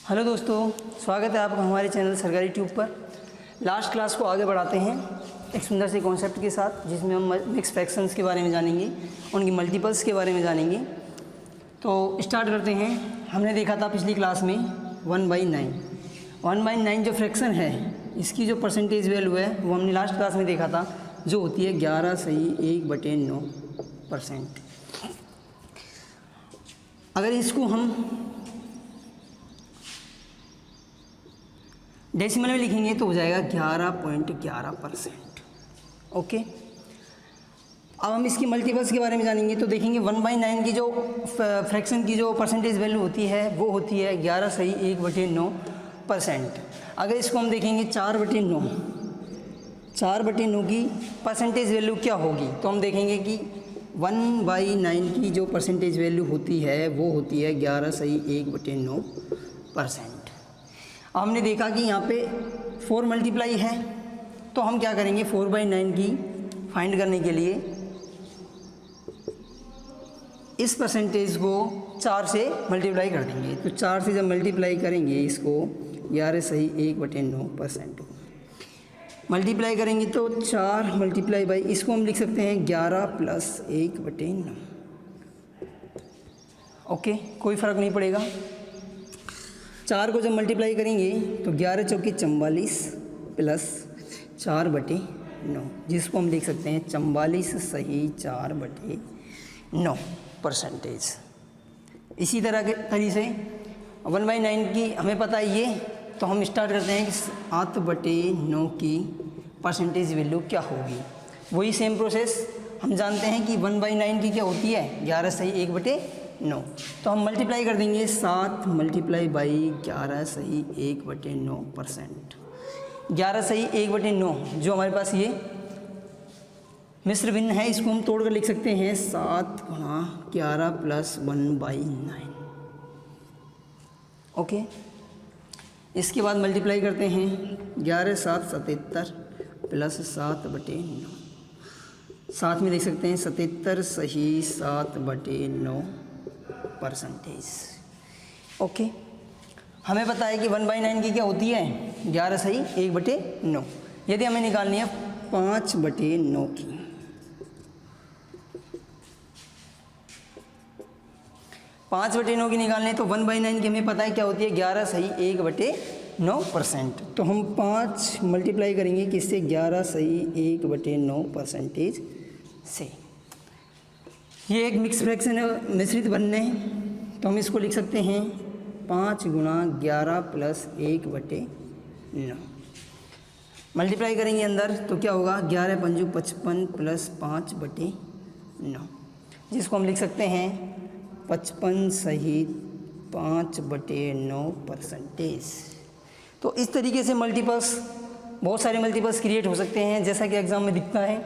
Hello दोस्तों, स्वागत है आपका हमारे चैनल सरकारी ट्यूब पर। लास्ट क्लास को आगे बढ़ाते हैं एक सुंदर से कॉन्सेप्ट के साथ, जिसमें हम मिक्स फ्रैक्शंस के बारे में जानेंगे, उनकी मल्टीपल्स के बारे में जानेंगे। तो स्टार्ट करते हैं। हमने देखा था पिछली क्लास में 1/9। 1/9 जो फ्रैक्शन है, इसकी जो परसेंटेज वैल्यू है वो हमने लास्ट क्लास में देखा था, जो होती है 11/1/9%। अगर इसको हम डेसिमल में लिखेंगे तो हो जाएगा 11.11%। ओके, अब हम इसकी मल्टीपल्स के बारे में जानेंगे। तो देखेंगे 1/9 की जो फ्रैक्शन की जो परसेंटेज वैल्यू होती है वो होती है 11/1/9%। अगर इसको हम देखेंगे 4/9 की परसेंटेज वैल्यू क्या होगी, तो हम देखेंगे कि 1/9 की जो परसेंटेज वैल्यू होती है वो होती है 11/1/9%। हमने देखा कि यहाँ पे 4 मल्टीप्लाई है, तो हम क्या करेंगे 4/9 की फाइंड करने के लिए इस परसेंटेज को 4 से मल्टीप्लाई कर देंगे। तो 4 से जब मल्टीप्लाई करेंगे इसको 11/1/9% मल्टीप्लाई करेंगे तो 4 मल्टीप्लाई बाई, इसको हम लिख सकते हैं 11 + 1/9। ओके, कोई फ़र्क नहीं पड़ेगा। 4 को जब मल्टीप्लाई करेंगे तो 11 चौके 44 प्लस 4/9, जिसको हम लिख सकते हैं 44 सही 4/9%। इसी तरह के तरीके से 1/9 की हमें पता है ये, तो हम स्टार्ट करते हैं कि 7/9 की परसेंटेज वैल्यू क्या होगी। वही सेम प्रोसेस हम जानते हैं कि 1/9 की क्या होती है 11 सही 1/9। तो हम मल्टीप्लाई कर देंगे 7 मल्टीप्लाई बाई 11 सही 1/9%। 11 सही 1/9 जो हमारे पास ये मिश्र भिन्न है, इसको हम तोड़कर लिख सकते हैं 7 × 11 + 1/9। ओके, इसके बाद मल्टीप्लाई करते हैं 11 7 77 प्लस 7/9। साथ में लिख सकते हैं 77 सही 7/9%। ओके, हमें पता है कि 1/9 की क्या होती है 11 सही 1/9। यदि हमें निकालनी है 5/9 की, 5/9 की निकालनी है तो 1/9 की हमें पता है क्या होती है 11 सही 1/9%। तो हम 5 मल्टीप्लाई करेंगे किससे 11 सही 1/9% से। ये एक मिक्स फ्रैक्शन है, मिश्रित भिन्न है, तो हम इसको लिख सकते हैं 5 × 11 + 1/9। मल्टीप्लाई करेंगे अंदर तो क्या होगा 11 × 5 = 55 प्लस 5/9, जिसको हम लिख सकते हैं 55 सही 5/9%। तो इस तरीके से मल्टीपल्स, बहुत सारे मल्टीपल्स क्रिएट हो सकते हैं, जैसा कि एग्ज़ाम में दिखता है।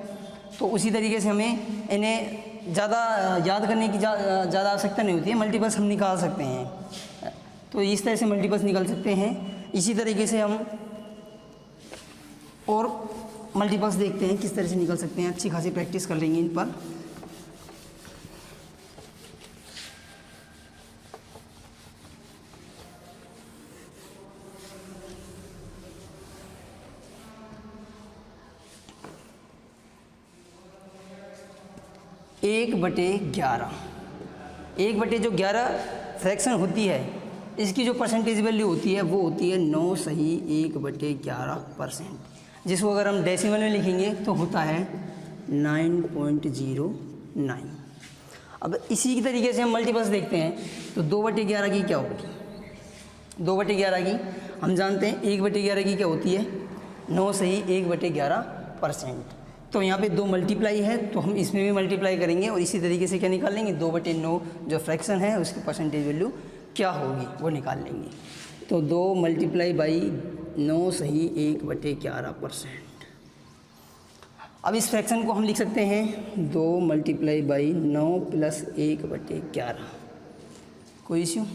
तो उसी तरीके से हमें इन्हें ज़्यादा याद करने की ज़्यादा आवश्यकता नहीं होती है, मल्टीपल्स हम निकाल सकते हैं। तो इस तरह से मल्टीपल्स निकाल सकते हैं। इसी तरीके से हम और मल्टीपल्स देखते हैं किस तरह से निकल सकते हैं। अच्छी खासी प्रैक्टिस कर लेंगे इन पर। एक बटे 11 फ्रैक्शन होती है, इसकी जो परसेंटेज वैल्यू होती है वो होती है 9 सही 1/11%, जिसको अगर हम डेसिमल में लिखेंगे तो होता है 9.09। अब इसी की तरीके से हम मल्टीपल्स देखते हैं तो 2/11 की क्या होगी। 2/11 की हम जानते हैं 1/11 की क्या होती है 9 सही 1/11%। तो यहाँ पे 2 मल्टीप्लाई है, तो हम इसमें भी मल्टीप्लाई करेंगे और इसी तरीके से क्या निकाल लेंगे 2/9 जो फ्रैक्शन है उसकी परसेंटेज वैल्यू क्या होगी वो निकाल लेंगे। तो 2 मल्टीप्लाई बाई 9 सही 1/11%। अब इस फ्रैक्शन को हम लिख सकते हैं 2 मल्टीप्लाई बाई 9 प्लस 1/11। कोई इश्यू,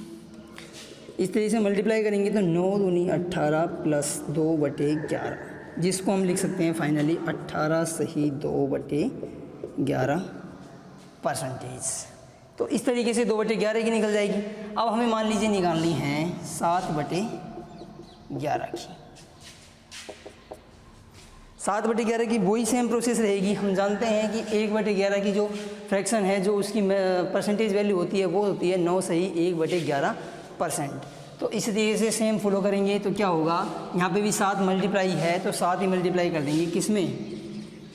इस तरीके से मल्टीप्लाई करेंगे तो 9 दूनी 18 प्लस 2/11, जिसको हम लिख सकते हैं फाइनली 18 सही 2/11%। तो इस तरीके से 2/11 की निकल जाएगी। अब हमें मान लीजिए निकालनी है 7/11 की। 7/11 की वही सेम प्रोसेस रहेगी। हम जानते हैं कि 1/11 की जो फ्रैक्शन है, जो उसकी परसेंटेज वैल्यू होती है, वो होती है 9 सही 1/11%। तो इस तरीके से सेम फॉलो करेंगे तो क्या होगा, यहाँ पे भी 7 मल्टीप्लाई है तो 7 ही मल्टीप्लाई कर देंगे किसमें,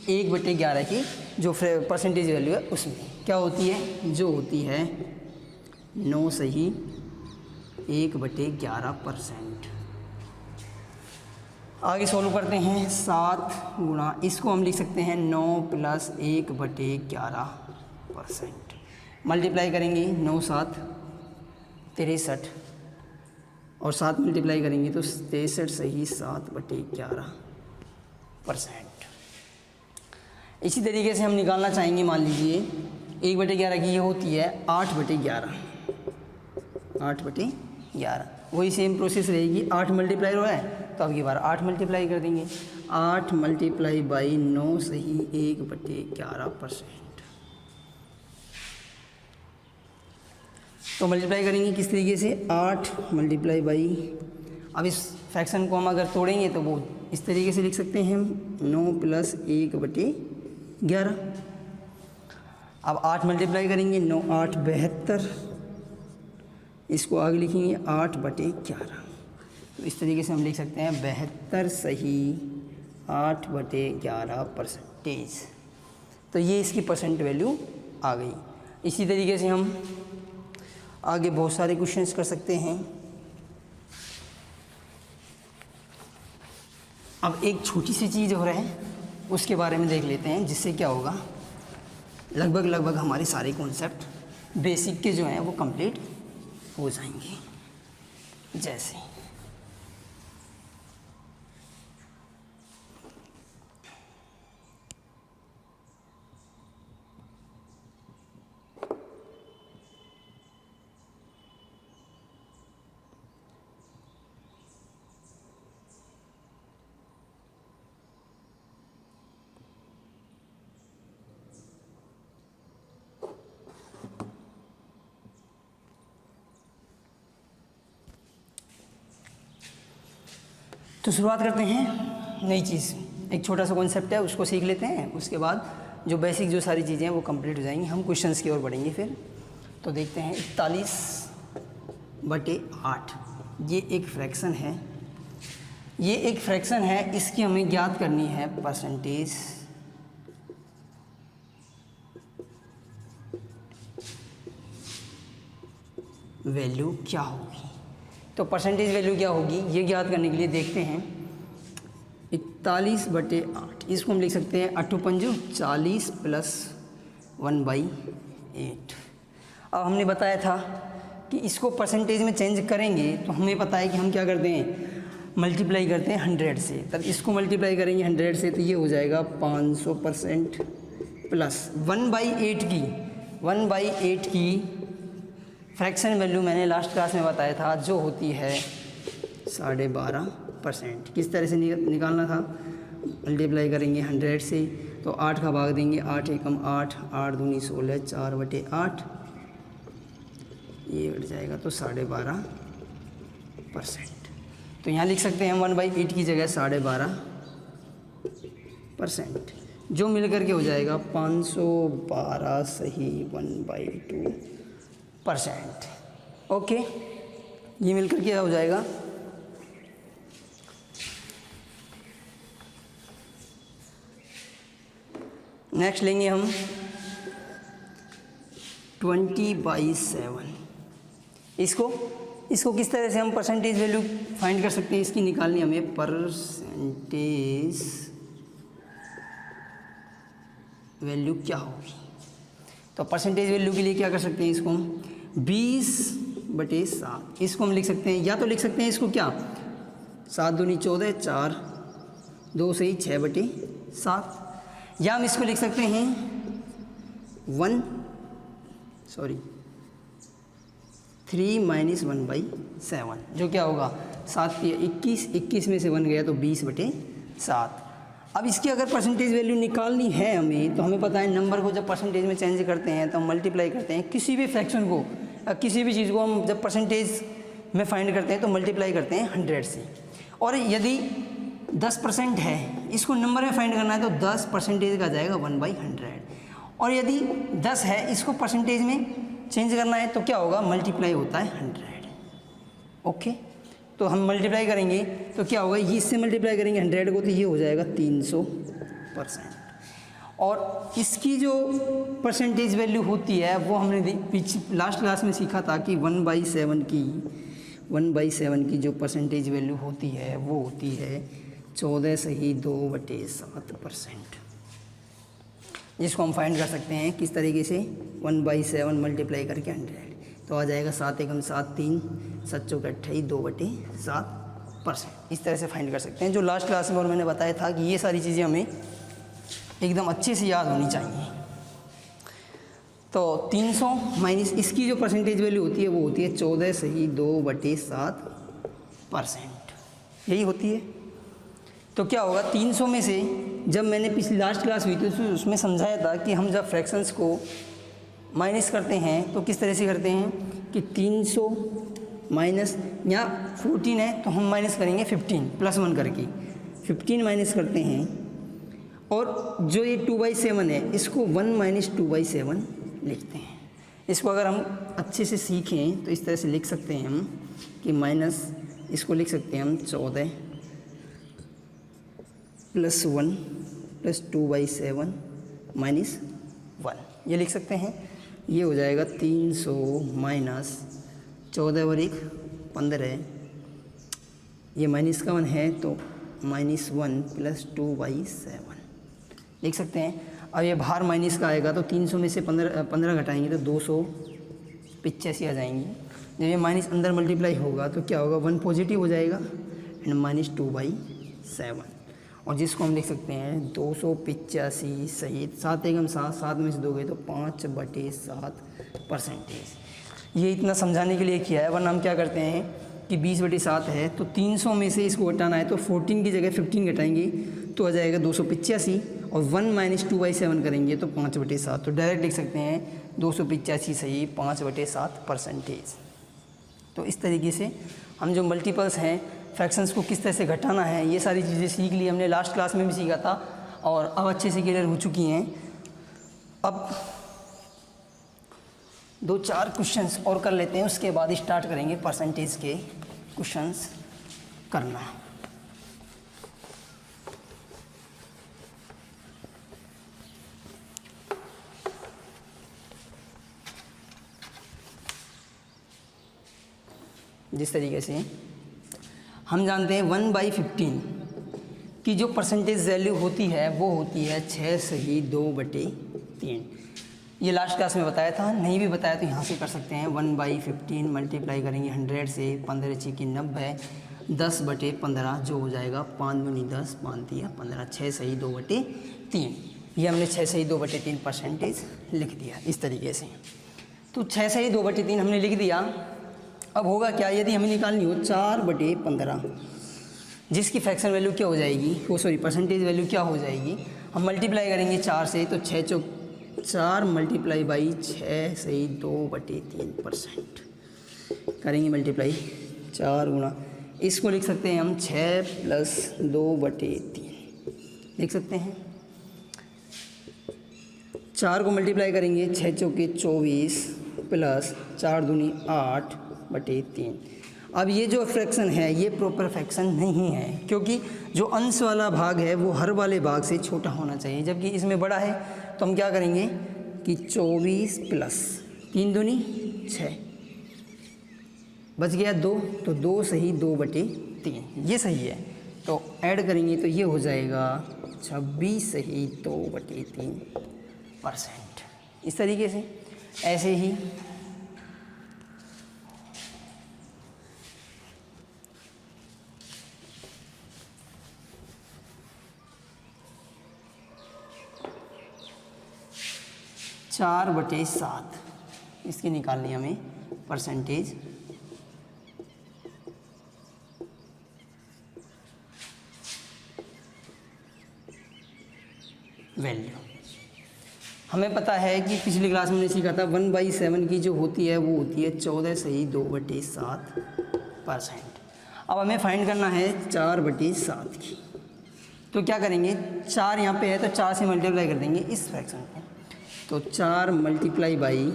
1/11 की जो परसेंटेज वैल्यू है उसमें क्या होती है, जो होती है 9 सही 1/11%। आगे सॉल्व करते हैं। 7 गुणा, इसको हम लिख सकते हैं 9 + 1/11%। मल्टीप्लाई करेंगे 9 × 7 = 63 और 7 मल्टीप्लाई करेंगे तो 63 सही 7/11%। इसी तरीके से हम निकालना चाहेंगे, मान लीजिए 1/11 की ये होती है 8/11। 8/11 वही सेम प्रोसेस रहेगी। 8 मल्टीप्लाई हो रहा है तो अब की बार 8 मल्टीप्लाई कर देंगे। 8 मल्टीप्लाई बाई 9 सही 1/11%। तो मल्टीप्लाई करेंगे किस तरीके से, 8 मल्टीप्लाई बाई, अब इस फ्रैक्शन को हम अगर तोड़ेंगे तो वो इस तरीके से लिख सकते हैं हम 9 + 1/11। अब 8 मल्टीप्लाई करेंगे 9 × 8 = 72, इसको आगे लिखेंगे 8/11। तो इस तरीके से हम लिख सकते हैं 72 सही 8/11%। तो ये इसकी परसेंट वैल्यू आ गई। इसी तरीके से हम आगे बहुत सारे क्वेश्चंस कर सकते हैं। अब एक छोटी सी चीज़ हो रहा है उसके बारे में देख लेते हैं, जिससे क्या होगा, लगभग हमारे सारे कॉन्सेप्ट बेसिक के जो हैं वो कंप्लीट हो जाएंगे। जैसे तो शुरुआत करते हैं नई चीज़, एक छोटा सा कॉन्सेप्ट है उसको सीख लेते हैं। उसके बाद जो बेसिक जो सारी चीज़ें हैं वो कंप्लीट हो जाएंगी। हम क्वेश्चंस की ओर बढ़ेंगे फिर। तो देखते हैं 41/8 ये एक फ्रैक्शन है, ये एक फ्रैक्शन है, इसकी हमें ज्ञात करनी है परसेंटेज वैल्यू क्या होगी। तो परसेंटेज वैल्यू क्या होगी ये ज्ञात करने के लिए देखते हैं 41/8, इसको हम लिख सकते हैं 8 × 5 = 40 + 1/8। अब हमने बताया था कि इसको परसेंटेज में चेंज करेंगे तो हमें पता है कि हम क्या करते हैं, मल्टीप्लाई करते हैं 100 से। तब इसको मल्टीप्लाई करेंगे 100 से तो ये हो जाएगा 500% प्लस 1/8 की फ्रैक्शन वैल्यू मैंने लास्ट क्लास में बताया था जो होती है 12.5%। किस तरह से निकालना था, मल्टीप्लाई करेंगे 100 से तो 8 का भाग देंगे, 8 × 1 = 8, 8 × 2 = 16, 4/8 ये बढ़ जाएगा तो 12.5%। तो यहाँ लिख सकते हैं हम 1/8 की जगह 12.5%, जो मिल करके हो जाएगा 512 सही 1/2%। ओके, ये मिलकर क्या हो जाएगा, नेक्स्ट लेंगे हम 20/7। इसको किस तरह से हम परसेंटेज वैल्यू फाइंड कर सकते हैं, इसकी निकालनी हमें परसेंटेज वैल्यू क्या होगी। तो परसेंटेज वैल्यू के लिए क्या कर सकते हैं, इसको हम 20/7 इसको हम लिख सकते हैं, या तो लिख सकते हैं इसको क्या 7 × 2 = 14, 4 2 सही 6/7, या हम इसको लिख सकते हैं 3 - 1/7 जो क्या होगा 7 × 21 में से 1 गया तो 20/7। अब इसकी अगर परसेंटेज वैल्यू निकालनी है हमें, तो हमें पता है नंबर को जब परसेंटेज में चेंज करते हैं तो हम मल्टीप्लाई करते हैं। किसी भी फ्रैक्शन को, किसी भी चीज़ को हम जब परसेंटेज में फाइंड करते हैं तो मल्टीप्लाई करते हैं 100 से। और यदि 10% है, इसको नंबर में फाइंड करना है तो 10% का जाएगा 1/100। और यदि 10 है, इसको परसेंटेज में चेंज करना है तो क्या होगा, मल्टीप्लाई होता है 100। ओके, तो हम मल्टीप्लाई करेंगे तो क्या होगा, ये इससे मल्टीप्लाई करेंगे 100 को तो ये हो जाएगा 300%। और इसकी जो परसेंटेज वैल्यू होती है वो हमने लास्ट क्लास में सीखा था कि 1/7 की जो परसेंटेज वैल्यू होती है वो होती है 14/2/7%, जिसको हम फाइंड कर सकते हैं किस तरीके से, 1/7 मल्टीप्लाई करके 100 तो आ जाएगा 7 एकम 7 3 7 चौक 28 2/7%। इस तरह से फाइंड कर सकते हैं, जो लास्ट क्लास में और मैंने बताया था कि ये सारी चीज़ें हमें एकदम अच्छे से याद होनी चाहिए। तो 300 माइनस इसकी जो परसेंटेज वैल्यू होती है वो होती है 14/2/7%, यही होती है। तो क्या होगा, 300 में से, जब मैंने पिछली लास्ट क्लास हुई थी तो उसमें समझाया था कि हम जब फ्रैक्शंस को माइनस करते हैं तो किस तरह से करते हैं कि 300 माइनस, यहाँ 14 है तो हम माइनस करेंगे 15 +1 करके 15 माइनस करते हैं। और जो ये 2/7 है इसको 1 - 2/7 लिखते हैं। इसको अगर हम अच्छे से सीखें तो इस तरह से लिख सकते हैं हम कि माइनस, इसको लिख सकते हैं हम 14 + 1 + 2/7 - 1, ये लिख सकते हैं। ये हो जाएगा 300 माइनस 14 और 1 15, ये माइनस का 1 है तो -1 + 2/7 लिख सकते हैं। अब ये बाहर माइनस का आएगा तो 300 में से 15 घटाएंगे तो 285 आ जाएंगी। जब ये माइनस अंदर मल्टीप्लाई होगा तो क्या होगा, 1 पॉजिटिव हो जाएगा एंड -2/7, और जिसको हम लिख सकते हैं 285 सहित 7 एकम 7 7 में से 2 गए तो 5/7%। ये इतना समझाने के लिए किया है, वरना हम क्या करते हैं कि 20/7 है तो 300 में से इसको घटाना है तो 14 की जगह 15 घटाएंगे तो आ जाएगा 285, और 1 - 2/7 करेंगे तो 5/7, तो डायरेक्ट लिख सकते हैं 285 सही 5/7%। तो इस तरीके से हम जो मल्टीपल्स हैं, फ्रैक्शंस को किस तरह से घटाना है, ये सारी चीज़ें सीख ली हमने, लास्ट क्लास में भी सीखा था और अब अच्छे से क्लियर हो चुकी हैं। अब 2-4 क्वेश्चंस और कर लेते हैं, उसके बाद स्टार्ट करेंगे परसेंटेज के क्वेश्चंस करना। जिस तरीके से हम जानते हैं 1/15 की जो परसेंटेज वैल्यू होती है वो होती है 6 सही 2/3। ये लास्ट क्लास में बताया था, नहीं भी बताया तो यहाँ से कर सकते हैं। 1/15 मल्टीप्लाई करेंगे 100 से, 15 × 6 = 90, 10/15 जो हो जाएगा 5 दूनी 10 5 तिया 15, 6 सही 2/3। ये हमने 6 सही 2/3 परसेंटेज लिख दिया इस तरीके से। तो 6 सही 2/3 हमने लिख दिया। अब होगा क्या, यदि हमें निकालनी हो 4/15, जिसकी फ्रैक्शन वैल्यू क्या हो जाएगी, वो सॉरी परसेंटेज वैल्यू क्या हो जाएगी, हम मल्टीप्लाई करेंगे 4 से तो 6 चौक 4 × 6 सही 2/3% करेंगे मल्टीप्लाई 4 गुणा, इसको लिख सकते हैं हम 6 + 2/3 लिख सकते हैं। 4 को मल्टीप्लाई करेंगे 6 चौके 24 प्लस 4 दूनी 8/3। अब ये जो फ्रैक्शन है ये प्रॉपर फ्रैक्शन नहीं है, क्योंकि जो अंश वाला भाग है वो हर वाले भाग से छोटा होना चाहिए, जबकि इसमें बड़ा है। तो हम क्या करेंगे कि 24 प्लस 3 दूनी 6 बच गया 2, तो 2 सही 2/3 ये सही है। तो ऐड करेंगे तो ये हो जाएगा 26 सही 2/3%। इस तरीके से ऐसे ही चार बटे 7 इसकी निकालनी हमें परसेंटेज। वैल्यू। हमें पता है कि पिछली क्लास में हमने सीखा था 1/7 की जो होती है वो होती है 14/2/7%। अब हमें फाइंड करना है 4/7 की। तो क्या करेंगे, 4 यहाँ पे है तो 4 से मल्टीप्लाई कर देंगे इस फ्रैक्शन को। तो 4 मल्टीप्लाई बाई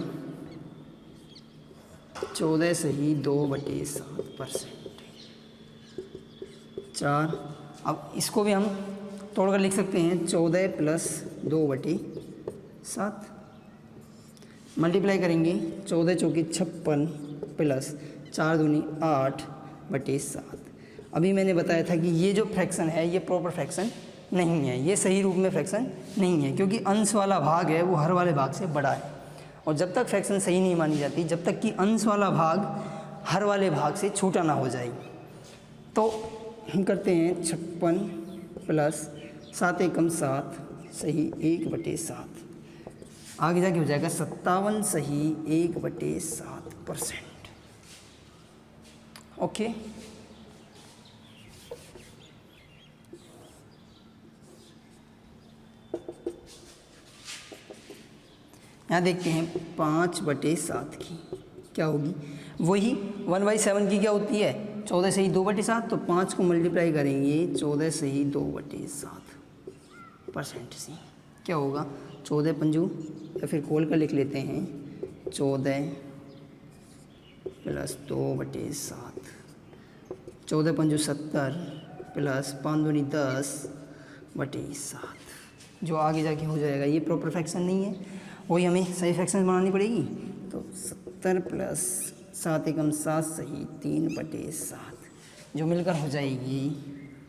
14/2/7%। 4। अब इसको भी हम तोड़कर लिख सकते हैं 14 + 2/7। मल्टीप्लाई करेंगे 14 चौके 56 प्लस 4 दूनी 8/7। अभी मैंने बताया था कि ये जो फ्रैक्शन है ये प्रॉपर फ्रैक्शन नहीं है, ये सही रूप में फ्रैक्शन नहीं है, क्योंकि अंश वाला भाग है वो हर वाले भाग से बड़ा है। और जब तक फ्रैक्शन सही नहीं मानी जाती, जब तक कि अंश वाला भाग हर वाले भाग से छोटा ना हो जाए। तो हम करते हैं 56 प्लस 7 एकम 7 सही 1/7। आगे जाके हो जाएगा 57 सही 1/7%। ओके, यहाँ देखते हैं 5/7 की क्या होगी, वही 1/7 की क्या होती है 14 सही 2/7। तो 5 को मल्टीप्लाई करेंगे 14 सही 2/7% से क्या होगा 14 पंजू, या फिर खोल कर लिख लेते हैं 14 + 2/7। 14 पंजू 70 प्लस 5 दूनी 10/7, जो आगे जाके हो जाएगा। ये प्रॉपर फ्रैक्शन नहीं है, वही हमें सही फ्रैक्शन बनानी पड़ेगी। तो 70 प्लस 7 एकम 7 सही 3/7, जो मिलकर हो जाएगी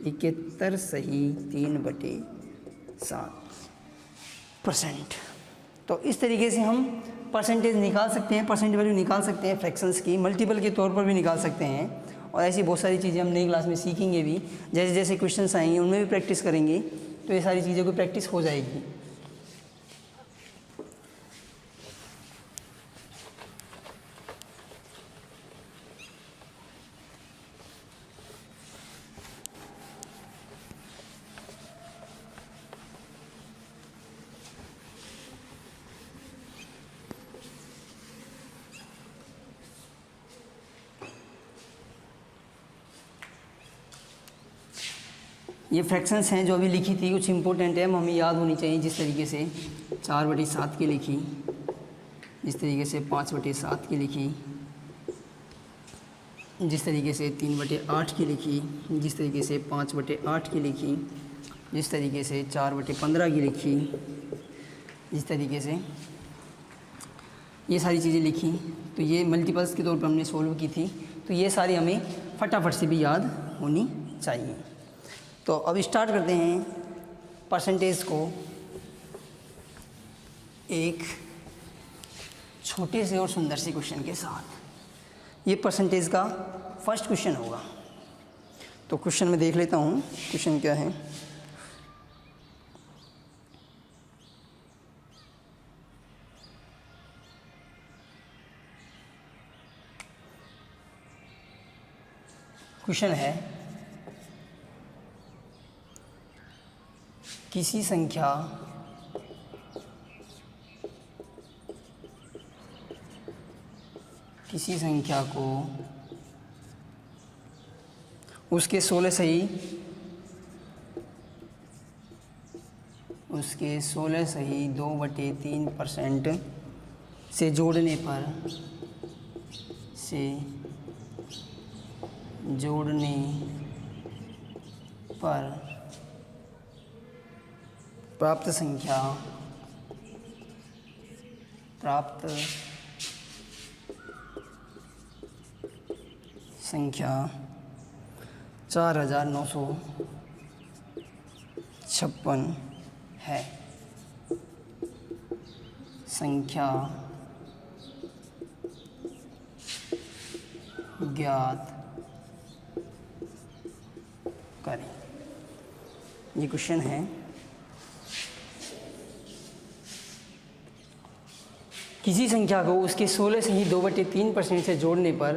71 सही 3/7%। तो इस तरीके से हम परसेंटेज निकाल सकते हैं, परसेंट वैल्यू निकाल सकते हैं फ्रैक्शंस की, मल्टीपल के तौर पर भी निकाल सकते हैं। और ऐसी बहुत सारी चीज़ें हम नई क्लास में सीखेंगे भी, जैसे जैसे क्वेश्चंस आएंगे उनमें भी प्रैक्टिस करेंगे, तो ये सारी चीज़ों की प्रैक्टिस हो जाएगी। ये फ्रैक्शंस हैं जो अभी लिखी थी, कुछ इंपॉर्टेंट है, हमें याद होनी चाहिए। जिस तरीके से 4/7 की लिखी, जिस तरीके से 5/7 की लिखी, जिस तरीके से 3/8 की लिखी, जिस तरीके से 5/8 की लिखी, जिस तरीके से 4/15 की लिखी, जिस तरीके से ये सारी चीज़ें लिखी, तो ये मल्टीपल्स के तौर पर हमने सोल्व की थी। तो ये सारी हमें फटाफट से भी याद होनी चाहिए। तो अब स्टार्ट करते हैं परसेंटेज को एक छोटे से और सुंदर से क्वेश्चन के साथ। ये परसेंटेज का फर्स्ट क्वेश्चन होगा। तो क्वेश्चन में देख लेता हूँ क्वेश्चन क्या है। क्वेश्चन है किसी संख्या को उसके 16 सही 2/3% से जोड़ने पर प्राप्त संख्या 4956 है। संख्या ज्ञात करें। ये क्वेश्चन है। किसी संख्या को उसके 16 सही 2/3% से जोड़ने पर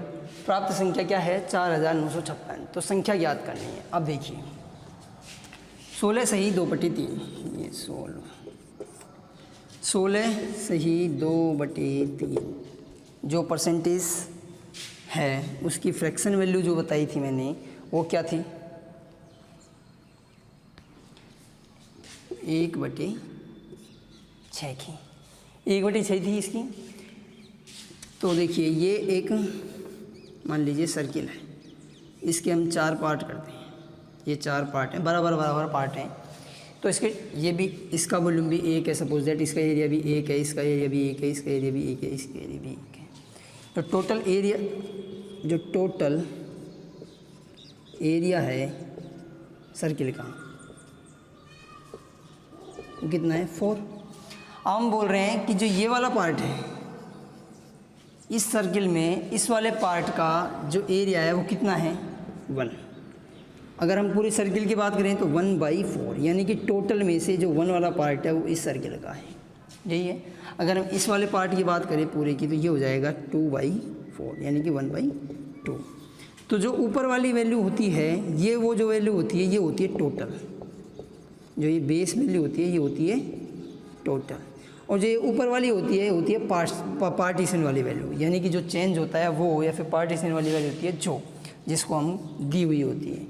प्राप्त संख्या क्या है 4956। तो संख्या ज्ञात करनी है। अब देखिए 16 सही 2/3, ये 16 16 सही 2/3 जो परसेंटेज है उसकी फ्रैक्शन वैल्यू जो बताई थी मैंने वो क्या थी? 1/6 की, 1/6 थी इसकी। तो देखिए ये एक मान लीजिए सर्किल है, इसके हम 4 पार्ट करते हैं, ये 4 पार्ट हैं, बराबर बराबर पार्ट हैं। तो इसके ये भी, इसका वॉल्यूम भी 1 है, सपोज दैट इसका एरिया भी 1 है, इसका एरिया भी 1 है, इसका एरिया भी 1 है, इसका एरिया भी 1 है। तो टोटल एरिया, जो टोटल एरिया है सर्किल का वो कितना है? 4। हम बोल रहे हैं कि जो ये वाला पार्ट है इस सर्किल में, इस वाले पार्ट का जो एरिया है वो कितना है? 1। अगर हम पूरे सर्किल की बात करें तो 1/4, यानी कि टोटल में से जो 1 वाला पार्ट है वो इस सर्किल का है, यही है। अगर हम इस वाले पार्ट की बात करें पूरे की तो ये हो जाएगा 2/4, यानी कि 1/2। तो जो ऊपर वाली वैल्यू होती है ये, वो जो वैल्यू होती है ये होती है टोटल, जो ये बेस वैल्यू होती है ये होती है टोटल, और जो ये ऊपर वाली होती है पार्टीशन वाली वैल्यू, यानी कि जो चेंज होता है वो, या फिर पार्टीशन वाली वैल्यू होती है जो, जिसको हम दी हुई होती है।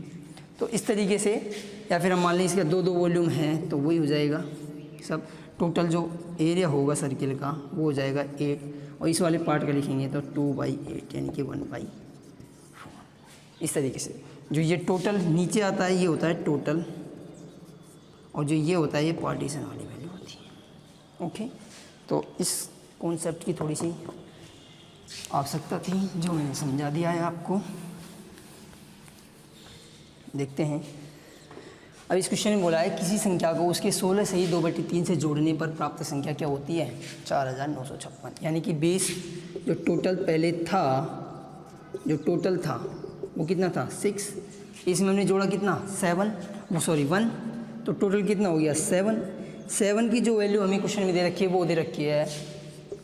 तो इस तरीके से, या फिर हम मान लें इसका 2 वॉल्यूम हैं तो वही हो जाएगा सब। टोटल जो एरिया होगा सर्किल का वो हो जाएगा 8, और इस वाले पार्ट का लिखेंगे तो 2/8, यानी कि 1/4। इस तरीके से जो ये टोटल नीचे आता है ये होता है टोटल, और जो ये होता है ये पार्टीशन वाली वैल्यू होती है। ओके, तो इस कॉन्सेप्ट की थोड़ी सी आवश्यकता थी जो मैंने समझा दिया है आपको। देखते हैं, अब इस क्वेश्चन में बोला है किसी संख्या को उसके 16 सही 2/3 से जोड़ने पर प्राप्त संख्या क्या होती है? 4956। यानी कि बेस जो टोटल पहले था, जो टोटल था वो कितना था? 6। इसमें हमने जोड़ा कितना? 1, तो टोटल कितना हो गया? 7 की जो वैल्यू हमें क्वेश्चन में दे रखी है वो दे रखी है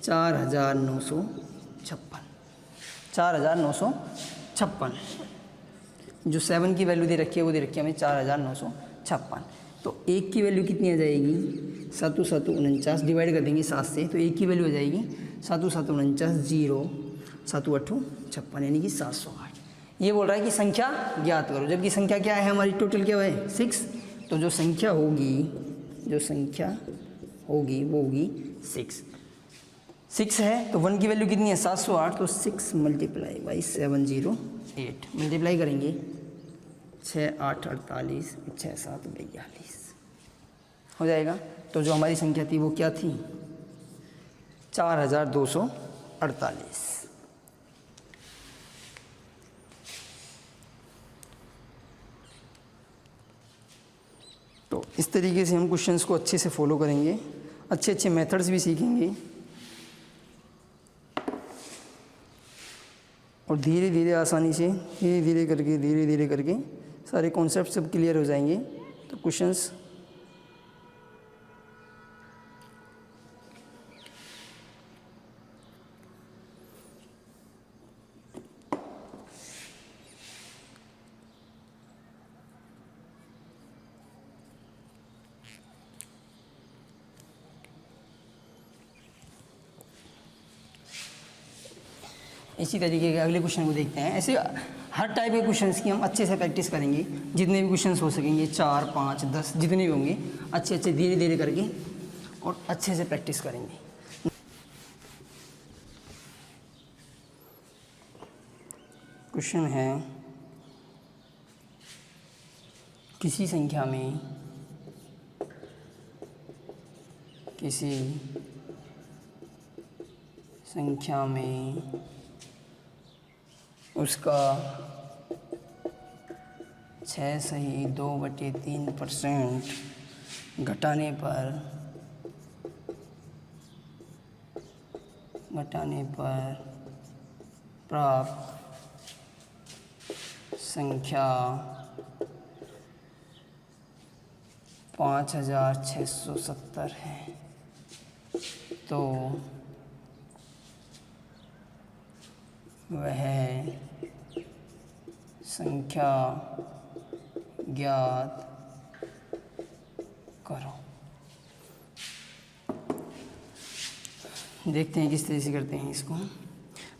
4956। जो 7 की वैल्यू दे रखी है वो दे रखी है हमें 4956। तो 1 की वैल्यू कितनी आ जाएगी? 7 7 49, डिवाइड कर देंगे 7 से, तो 1 की वैल्यू आ जाएगी 7 7 49, 0 7 8 56, यानी कि 708। ये बोल रहा है कि संख्या ज्ञात करो, जबकि संख्या क्या है हमारी? टोटल क्या है? 6। तो जो संख्या होगी वो होगी 6 है। तो 1 की वैल्यू कितनी है? 708। तो 6 × 708 मल्टीप्लाई करेंगे 6 8 48, 6 7 42 हो जाएगा। तो जो हमारी संख्या थी वो क्या थी? 4248। तो इस तरीके से हम क्वेश्चंस को अच्छे से फॉलो करेंगे, अच्छे मेथड्स भी सीखेंगे, और धीरे धीरे आसानी से धीरे धीरे करके सारे कॉन्सेप्ट सब क्लियर हो जाएंगे। तो क्वेश्चंस इसी तरीके के अगले क्वेश्चन को देखते हैं। ऐसे हर टाइप के क्वेश्चंस की हम अच्छे से प्रैक्टिस करेंगे, जितने भी क्वेश्चंस हो सकेंगे, 4 5 10 जितने भी होंगे, अच्छे धीरे धीरे करके और अच्छे से प्रैक्टिस करेंगे। क्वेश्चन है, किसी संख्या में उसका 6 सही 2/3% घटाने पर प्राप्त संख्या 5670 है। तो वह संख्या ज्ञात करो। देखते हैं किस तरह से करते हैं इसको।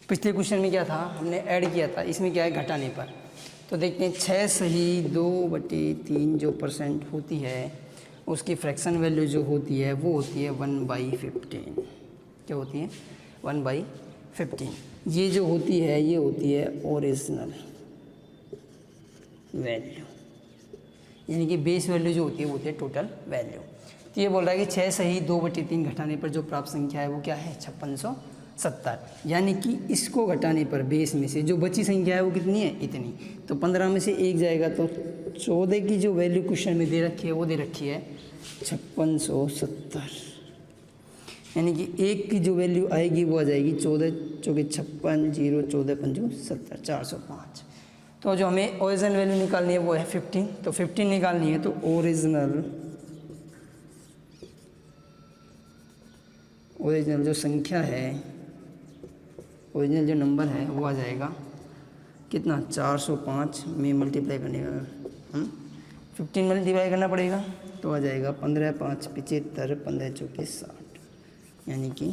पिछले क्वेश्चन में क्या था, हमने ऐड किया था, इसमें क्या है घटाने पर। तो देखते हैं 6 सही 2/3 जो परसेंट होती है उसकी फ्रैक्शन वैल्यू जो होती है वो होती है 1/15। क्या होती है? 1/15। ये जो होती है ये होती है ओरिजिनल वैल्यू, यानी कि बेस वैल्यू जो होती है वो होती है टोटल वैल्यू। तो ये बोल रहा है कि 6 सही 2/3 घटाने पर जो प्राप्त संख्या है वो क्या है? 5670। यानी कि इसको घटाने पर बेस में से जो बची संख्या है वो कितनी है? इतनी। तो 15 में से 1 जाएगा तो 14 की जो वैल्यू क्वेश्चन में दे रखी है वो दे रखी है 5670। यानी कि 1 की जो वैल्यू आएगी वो आ जाएगी 14 चौके 56, 0 14 पंजू 70, 405। तो जो हमें ओरिजिनल वैल्यू निकालनी है वो है 15। तो 15 निकालनी है तो ओरिजिनल जो संख्या है, ओरिजिनल जो नंबर है वो आ जाएगा कितना? 405 में मल्टीप्लाई करने का 15 मल्टीप्लाई करना पड़ेगा तो आ जाएगा 15 5 75, 15 चौके 60, यानी कि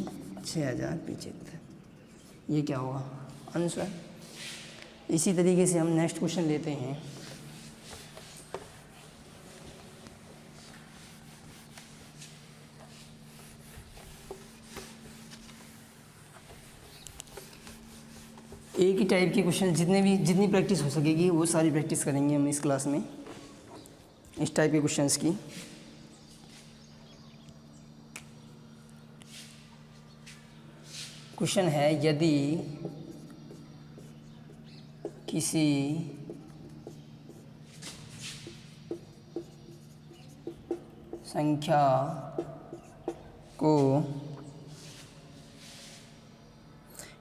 6075। ये क्या होगा? आंसर। इसी तरीके से हम नेक्स्ट क्वेश्चन लेते हैं। एक ही टाइप के क्वेश्चन जितनी प्रैक्टिस हो सकेगी वो सारी प्रैक्टिस करेंगे हम इस क्लास में, इस टाइप के क्वेश्चंस की। क्वेश्चन है, यदि किसी संख्या को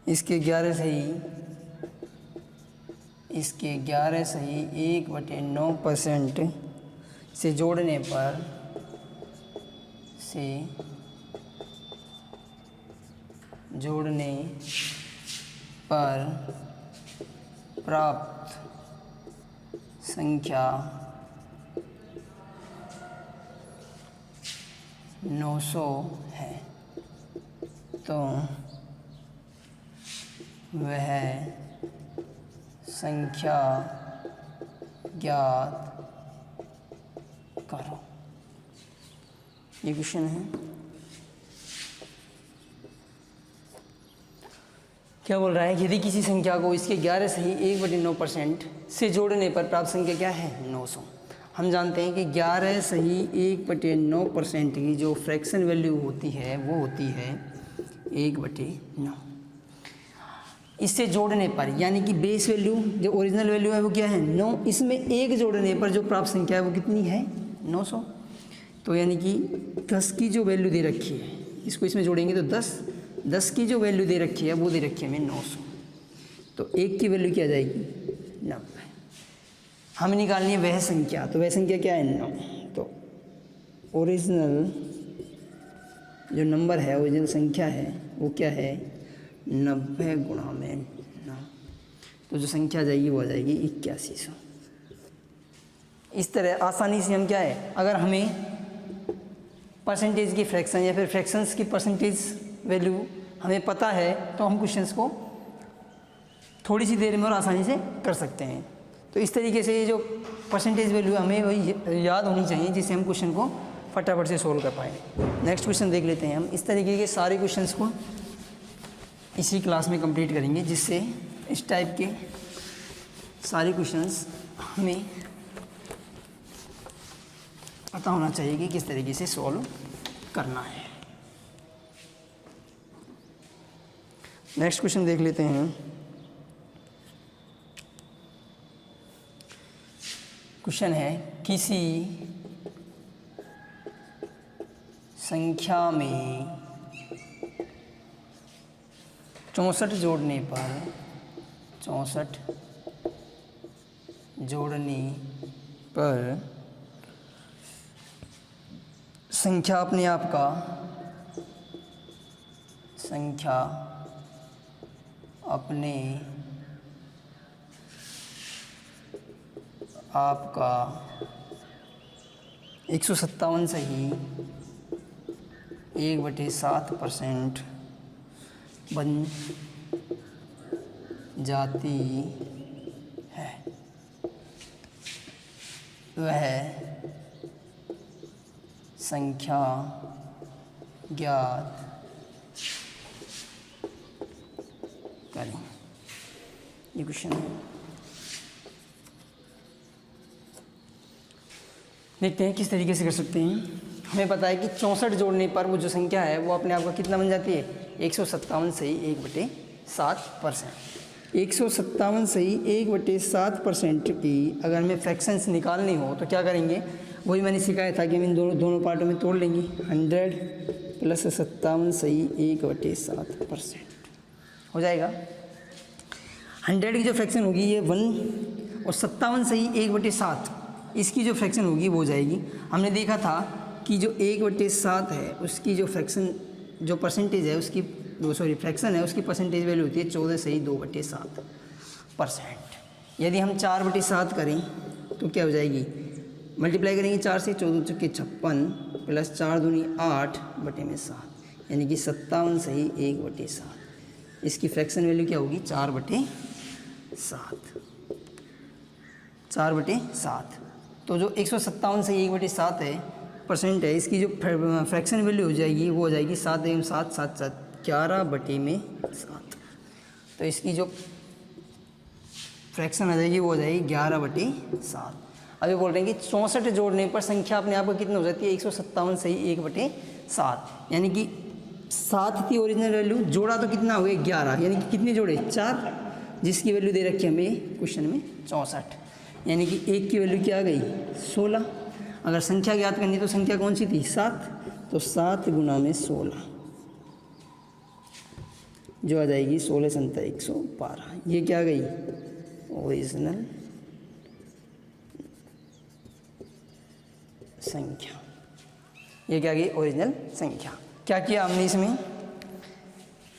इसके 11 सही 1/9% से जोड़ने पर प्राप्त संख्या 900 है तो वह संख्या ज्ञात करो। ये क्वेश्चन है। क्या बोल रहा है? यदि किसी संख्या को इसके 11 सही 1/9% से जोड़ने पर प्राप्त संख्या क्या है? 900। हम जानते हैं कि 11 सही 1/9% की जो फ्रैक्शन वैल्यू होती है वो होती है 1/9। इससे जोड़ने पर यानी कि बेस वैल्यू जो ओरिजिनल वैल्यू है वो क्या है? 9। इसमें 1 जोड़ने पर जो प्राप्त संख्या है वो कितनी है? 900। तो यानी कि 10 की जो वैल्यू दे रखी है इसको इसमें जोड़ेंगे तो 10 की जो वैल्यू दे रखी है वो दे रखी है हमें 900। तो 1 की वैल्यू क्या आ जाएगी? 90। हमें निकालनी है वह संख्या, तो वह संख्या क्या है? 9। तो ओरिजिनल जो नंबर है, ओरिजिनल संख्या है वो क्या है? 90 गुणा में 9। तो जो संख्या आ जाएगी वो आ जाएगी 8100। इस तरह आसानी से हम क्या है, अगर हमें परसेंटेज की फ्रैक्शन या फिर फ्रैक्शंस की परसेंटेज वैल्यू हमें पता है तो हम क्वेश्चंस को थोड़ी सी देर में और आसानी से कर सकते हैं। तो इस तरीके से ये जो परसेंटेज वैल्यू हमें वही याद होनी चाहिए जिससे हम क्वेश्चन को फटाफट से सोल्व कर पाएँ। नेक्स्ट क्वेश्चन देख लेते हैं हम। इस तरीके के सारे क्वेश्चंस को इसी क्लास में कंप्लीट करेंगे जिससे इस टाइप के सारे क्वेश्चंस हमें पता होना चाहिए कि किस तरीके से सॉल्व करना है। नेक्स्ट क्वेश्चन देख लेते हैं। क्वेश्चन है, किसी संख्या में 64 जोड़ने पर संख्या अपने आप का 157 सही 1/7% बन जाती है। वह संख्या ज्ञात करें। ये क्वेश्चन है। देखते हैं किस तरीके से कर सकते हैं। हमें पता है कि 64 जोड़ने पर वो जो संख्या है वो अपने आप का कितना बन जाती है, 157 सही 1/7%। 157 सही 1/7% की अगर हमें फ्रैक्शंस निकालनी हो तो क्या करेंगे, वही मैंने सिखाया था कि हम इन दोनों पार्टों में तोड़ लेंगे। 100 + 57 सही 1/7% हो जाएगा। 100 की जो फ्रैक्शन होगी ये 1 और 57 सही 1/7, इसकी जो फ्रैक्शन होगी वो हो जाएगी। हमने देखा था कि जो 1/7 है उसकी जो फ्रैक्शन जो परसेंटेज है उसकी फ्रैक्शन है उसकी परसेंटेज वैल्यू होती है 14 सही 2/7%। यदि हम 4/7 करें तो क्या हो जाएगी, मल्टीप्लाई करेंगे 4 से, 14 चौके 56 + 4 दूनी 8/7, यानी कि 57 सही 1/7। इसकी फ्रैक्शन वैल्यू क्या होगी, 4/7। तो जो 157 सही 1/7 है परसेंट है, इसकी जो फ्रैक्शन वैल्यू हो जाएगी वो हो जाएगी 7 × 7 = 7 11/7। तो इसकी जो फ्रैक्शन आ जाएगी वो हो जाएगी 11/7। अभी बोल रहे हैं कि 64 जोड़ने पर संख्या अपने आप को कितनी हो जाती है, 157 सही 1/7, यानी कि 7 थी ओरिजिनल वैल्यू, जोड़ा तो कितना हो गया 11, यानी कि कितने जोड़े 4, जिसकी वैल्यू दे रखी है हमें क्वेश्चन में 64, यानी कि 1 की वैल्यू क्या आ गई 16। अगर संख्या ज्ञात करनी तो संख्या कौन सी थी 7, तो 7 × 16 जो आ जाएगी 16 × 7 112। ये क्या आ गई ओरिजिनल संख्या। ये क्या गई ओरिजिनल संख्या। क्या किया हमने इसमें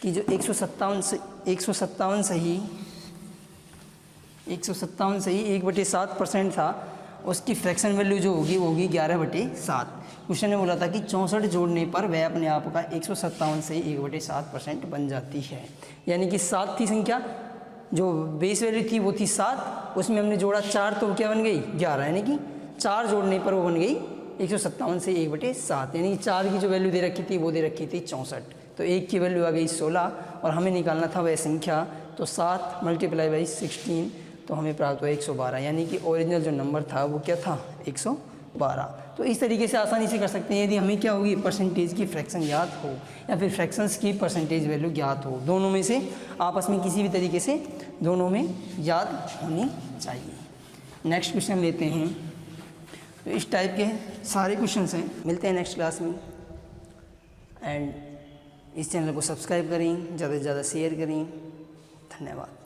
कि जो 157 सही 1/7% था उसकी फ्रैक्शन वैल्यू जो होगी वो होगी 11/7। क्वेश्चन ने बोला था कि 64 जोड़ने पर वह अपने आप का 157 सही 1/7% बन जाती है, यानी कि 7 थी संख्या, जो बेस वैल्यू थी वो थी 7, उसमें हमने जोड़ा 4 तो क्या बन गई 11, यानी कि 4 जोड़ने पर वो बन गई 157 से 1/7, यानी कि 4 की जो वैल्यू दे रखी थी वो दे रखी थी 64, तो 1 की वैल्यू आ गई 16 और हमें निकालना था वह संख्या, तो 7 × 16 तो हमें प्राप्त हुआ 112, यानी कि ओरिजिनल जो नंबर था वो क्या था 112। तो इस तरीके से आसानी से कर सकते हैं। यदि हमें क्या होगी परसेंटेज की फ्रैक्शन ज्ञात हो या फिर फ्रैक्शंस की परसेंटेज वैल्यू ज्ञात हो, दोनों में से आपस में किसी भी तरीके से दोनों में याद होनी चाहिए। नेक्स्ट क्वेश्चन लेते हैं। तो इस टाइप के सारे क्वेश्चंस हैं। मिलते हैं नेक्स्ट क्लास में। एंड इस चैनल को सब्सक्राइब करें, ज़्यादा से ज़्यादा शेयर करें। धन्यवाद।